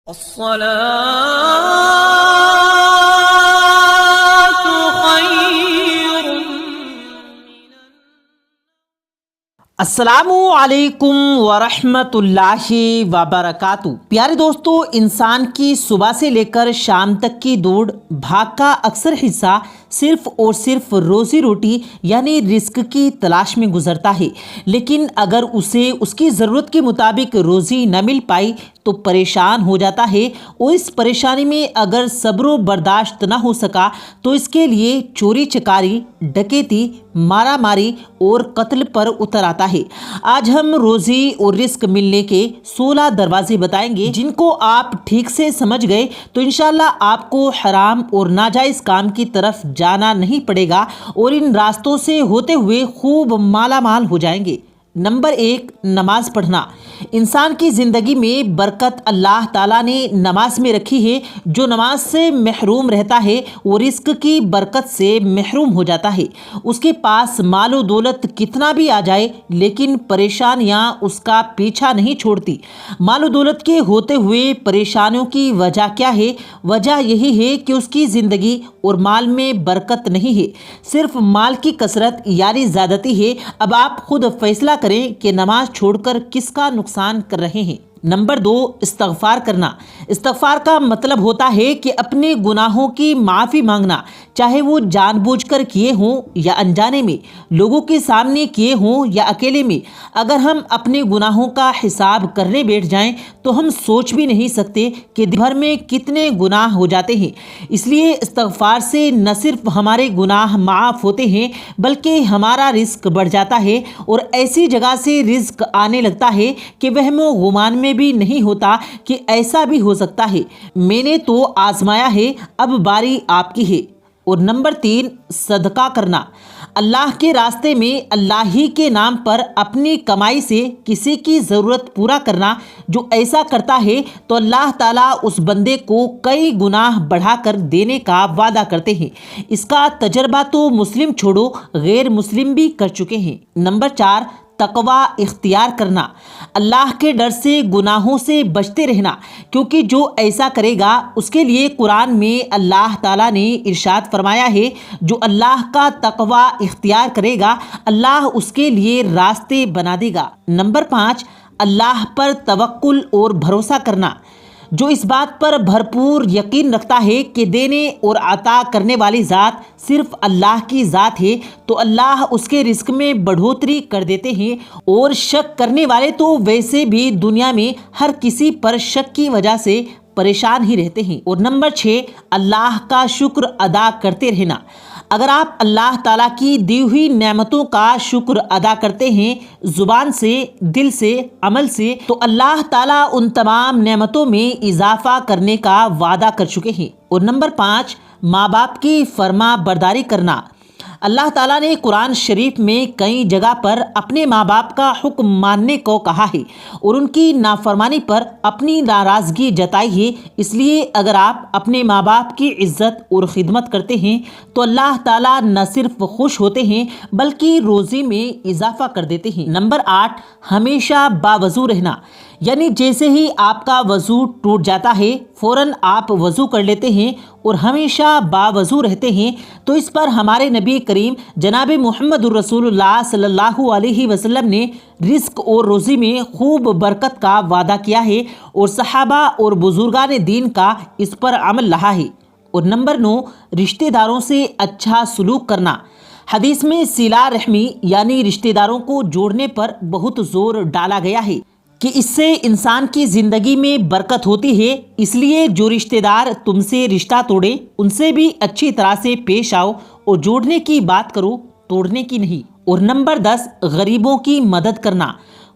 الصلاة خير السلام علیکم ورحمۃ اللہ وبرکاتہ۔ پیارے دوستو، انسان کی صبح سے لے کر شام تک کی دوڑ بھاگ کا اکثر حصہ صرف اور صرف روزی روٹی یعنی رزق کی تلاش میں گزرتا ہے، لیکن اگر اسے اس کی ضرورت کے مطابق روزی نہ مل پائی تو پریشان ہو جاتا ہے، اور اس پریشانی میں اگر صبر و برداشت نہ ہو سکا تو اس کے لیے چوری چکاری، ڈکیتی، مارا ماری اور قتل پر اتر آتا ہے۔ آج ہم روزی اور رزق ملنے کے 16 دروازے بتائیں گے، جن کو آپ ٹھیک سے سمجھ گئے تو انشاءاللہ آپ کو حرام اور ناجائز کام کی طرف جانا نہیں پڑے گا اور ان راستوں سے ہوتے ہوئے خوب مالا مال ہو جائیں گے۔ نمبر 1، نماز پڑھنا۔ انسان کی زندگی میں برکت اللہ تعالیٰ نے نماز میں رکھی ہے۔ جو نماز سے محروم رہتا ہے وہ رزق کی برکت سے محروم ہو جاتا ہے۔ اس کے پاس مال و دولت کتنا بھی آ جائے لیکن پریشانیاں اس کا پیچھا نہیں چھوڑتی۔ مال و دولت کے ہوتے ہوئے پریشانیوں کی وجہ کیا ہے؟ وجہ یہی ہے کہ اس کی زندگی اور مال میں برکت نہیں ہے، صرف مال کی کثرت یعنی زیادتی ہے۔ اب آپ خود فیصلہ کریں کہ نماز چھوڑ کر کس کا نقصان کر رہے ہیں۔ نمبر 2، استغفار کرنا۔ استغفار کا مطلب ہوتا ہے کہ اپنے گناہوں کی معافی مانگنا، چاہے وہ جان بوجھ کر کیے ہوں یا انجانے میں، لوگوں کے سامنے کیے ہوں یا اکیلے میں۔ اگر ہم اپنے گناہوں کا حساب کرنے بیٹھ جائیں تو ہم سوچ بھی نہیں سکتے کہ دن بھر میں کتنے گناہ ہو جاتے ہیں۔ اس لیے استغفار سے نہ صرف ہمارے گناہ معاف ہوتے ہیں بلکہ ہمارا رزق بڑھ جاتا ہے، اور ایسی جگہ سے رزق آنے لگتا ہے کہ وہم و گمان میں بھی نہیں ہوتا کہ ایسا بھی ہو سکتا ہے۔ میں نے تو آزمایا ہے، اب باری آپ کی ہے۔ اور نمبر 3، صدقہ کرنا۔ اللہ کے راستے میں اللہ ہی کے نام پر اپنی کمائی سے کسی کی ضرورت پورا کرنا۔ جو ایسا کرتا ہے تو اللہ تعالیٰ اس بندے کو کئی گناہ بڑھا کر دینے کا وعدہ کرتے ہیں۔ اس کا تجربہ تو مسلم چھوڑو غیر مسلم بھی کر چکے ہیں۔ نمبر 4، تقوی اختیار کرنا۔ اللہ کے ڈر سے گناہوں سے بچتے رہنا، کیونکہ جو ایسا کرے گا اس کے لیے قرآن میں اللہ تعالیٰ نے ارشاد فرمایا ہے، جو اللہ کا تقوی اختیار کرے گا اللہ اس کے لیے راستے بنا دے گا۔ نمبر 5، اللہ پر توکل اور بھروسہ کرنا۔ جو اس بات پر بھرپور یقین رکھتا ہے کہ دینے اور عطا کرنے والی ذات صرف اللہ کی ذات ہے تو اللہ اس کے رزق میں بڑھوتری کر دیتے ہیں، اور شک کرنے والے تو ویسے بھی دنیا میں ہر کسی پر شک کی وجہ سے پریشان ہی رہتے ہیں۔ اور نمبر 6، اللہ کا شکر ادا کرتے رہنا۔ اگر آپ اللہ تعالیٰ کی دی ہوئی نعمتوں کا شکر ادا کرتے ہیں زبان سے، دل سے، عمل سے، تو اللہ تعالیٰ ان تمام نعمتوں میں اضافہ کرنے کا وعدہ کر چکے ہیں۔ اور نمبر 5، ماں باپ کی فرما برداری کرنا۔ اللہ تعالیٰ نے قرآن شریف میں کئی جگہ پر اپنے ماں باپ کا حکم ماننے کو کہا ہے اور ان کی نافرمانی پر اپنی ناراضگی جتائی ہے۔ اس لیے اگر آپ اپنے ماں باپ کی عزت اور خدمت کرتے ہیں تو اللہ تعالیٰ نہ صرف خوش ہوتے ہیں بلکہ روزی میں اضافہ کر دیتے ہیں۔ نمبر 8، ہمیشہ باوضو رہنا، یعنی جیسے ہی آپ کا وضو ٹوٹ جاتا ہے فوراً آپ وضو کر لیتے ہیں اور ہمیشہ باوضو رہتے ہیں۔ تو اس پر ہمارے نبی کریم جناب محمد رسول اللہ صلی اللہ علیہ وسلم نے رزق اور روزی میں خوب برکت کا وعدہ کیا ہے، اور صحابہ اور بزرگان دین کا اس پر عمل رہا ہے۔ اور نمبر 9، رشتہ داروں سے اچھا سلوک کرنا۔ حدیث میں صلہ رحمی یعنی رشتہ داروں کو جوڑنے پر بہت زور ڈالا گیا ہے کہ اس سے انسان کی زندگی میں برکت ہوتی ہے۔ اس لیے جو رشتہ دار تم سے رشتہ توڑے ان سے بھی اچھی طرح سے پیش آؤ اور جوڑنے کی بات کرو، توڑنے کی نہیں۔ اور نمبر 10، غریبوں کی مدد کرنا۔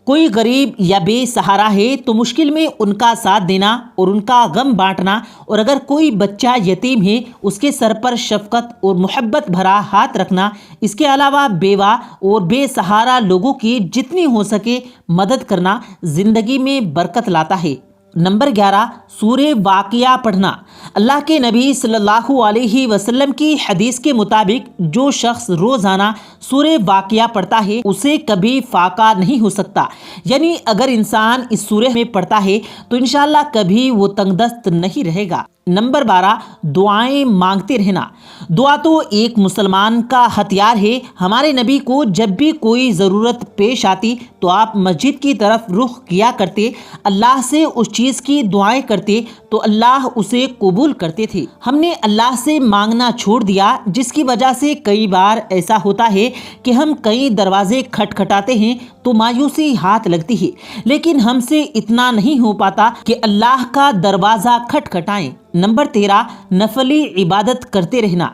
کوئی غریب یا بے سہارا ہے تو مشکل میں ان کا ساتھ دینا اور ان کا غم بانٹنا، اور اگر کوئی بچہ یتیم ہے اس کے سر پر شفقت اور محبت بھرا ہاتھ رکھنا۔ اس کے علاوہ بیوہ اور بے سہارا لوگوں کی جتنی ہو سکے مدد کرنا زندگی میں برکت لاتا ہے۔ نمبر 11 سورہ واقعہ پڑھنا۔ اللہ کے نبی صلی اللہ علیہ وسلم کی حدیث کے مطابق جو شخص روزانہ سورہ واقعہ پڑھتا ہے اسے کبھی فاقہ نہیں ہو سکتا، یعنی اگر انسان اس سورہ میں پڑھتا ہے تو انشاءاللہ کبھی وہ تنگ دست نہیں رہے گا۔ نمبر 12 دعائیں مانگتے رہنا۔ دعا تو ایک مسلمان کا ہتھیار ہے۔ ہمارے نبی کو جب بھی کوئی ضرورت پیش آتی تو آپ مسجد کی طرف رخ کیا کرتے، اللہ سے اس چیز کی دعائیں کرتے تو اللہ اسے قبول کرتے تھے۔ ہم نے اللہ سے مانگنا چھوڑ دیا، جس کی وجہ سے کئی بار ایسا ہوتا ہے کہ ہم کئی دروازے کھٹکھٹاتے ہیں تو مایوسی ہاتھ لگتی ہے، لیکن ہم سے اتنا نہیں ہو پاتا کہ اللہ کا دروازہ کھٹکھٹائیں۔ نمبر 13 نفلی عبادت کرتے رہنا۔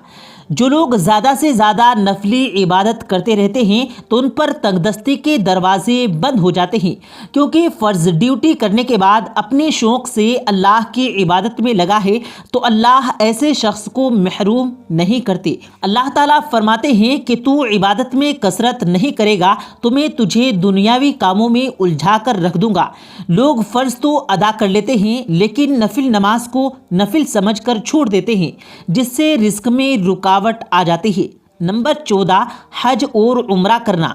جو لوگ زیادہ سے زیادہ نفلی عبادت کرتے رہتے ہیں تو ان پر تنگ دستی کے دروازے بند ہو جاتے ہیں، کیونکہ فرض ڈیوٹی کرنے کے بعد اپنے شوق سے اللہ کی عبادت میں لگا ہے تو اللہ ایسے شخص کو محروم نہیں کرتے۔ اللہ تعالیٰ فرماتے ہیں کہ تو عبادت میں کثرت نہیں کرے گا تو میں تجھے دنیاوی کاموں میں الجھا کر رکھ دوں گا۔ لوگ فرض تو ادا کر لیتے ہیں لیکن نفل نماز کو نفل سمجھ کر چھوڑ دیتے ہیں، جس سے رزق میں رکاوٹ آ جاتی ہے۔ نمبر 14 حج اور عمرہ کرنا۔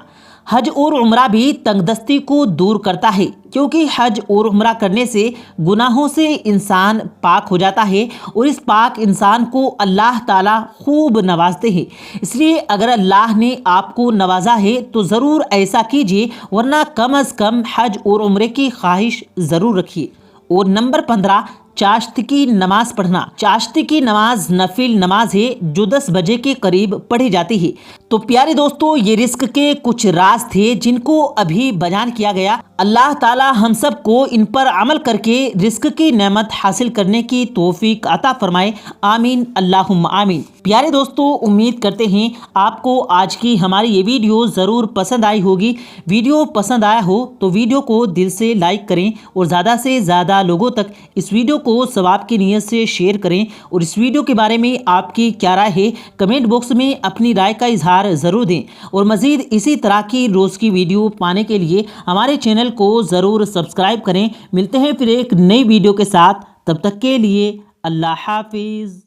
حج اور عمرہ بھی تنگ دستی کو دور کرتا ہے، کیونکہ حج اور عمرہ کرنے سے گناہوں سے انسان پاک ہو جاتا ہے اور اس پاک انسان کو اللہ تعالیٰ خوب نوازتے ہیں۔ اس لیے اگر اللہ نے آپ کو نوازا ہے تو ضرور ایسا کیجیے، ورنہ کم از کم حج اور عمرے کی خواہش ضرور رکھیے۔ اور نمبر 15 چاشت کی نماز پڑھنا۔ چاشت کی نماز نفل نماز ہے جو 10 بجے کے قریب پڑھی جاتی ہے۔ تو پیارے دوستو، یہ رزق کے کچھ راز تھے جن کو ابھی بیان کیا گیا۔ اللہ تعالی ہم سب کو ان پر عمل کر کے رزق کی نعمت حاصل کرنے کی توفیق عطا فرمائے، آمین اللہم آمین۔ پیارے دوستو، امید کرتے ہیں آپ کو آج کی ہماری یہ ویڈیو ضرور پسند آئی ہوگی۔ ویڈیو پسند آیا ہو تو ویڈیو کو دل سے لائک کریں اور زیادہ سے زیادہ لوگوں تک اس ویڈیو کو ثواب کی نیت سے شیئر کریں، اور اس ویڈیو کے بارے میں آپ کی کیا رائے ہے کمنٹ باکس میں اپنی رائے کا اظہار ضرور دیں، اور مزید اسی طرح کی روز کی ویڈیو پانے کے لیے ہمارے چینل کو ضرور سبسکرائب کریں۔ ملتے ہیں پھر ایک نئی ویڈیو کے ساتھ، تب تک کے لیے اللہ حافظ۔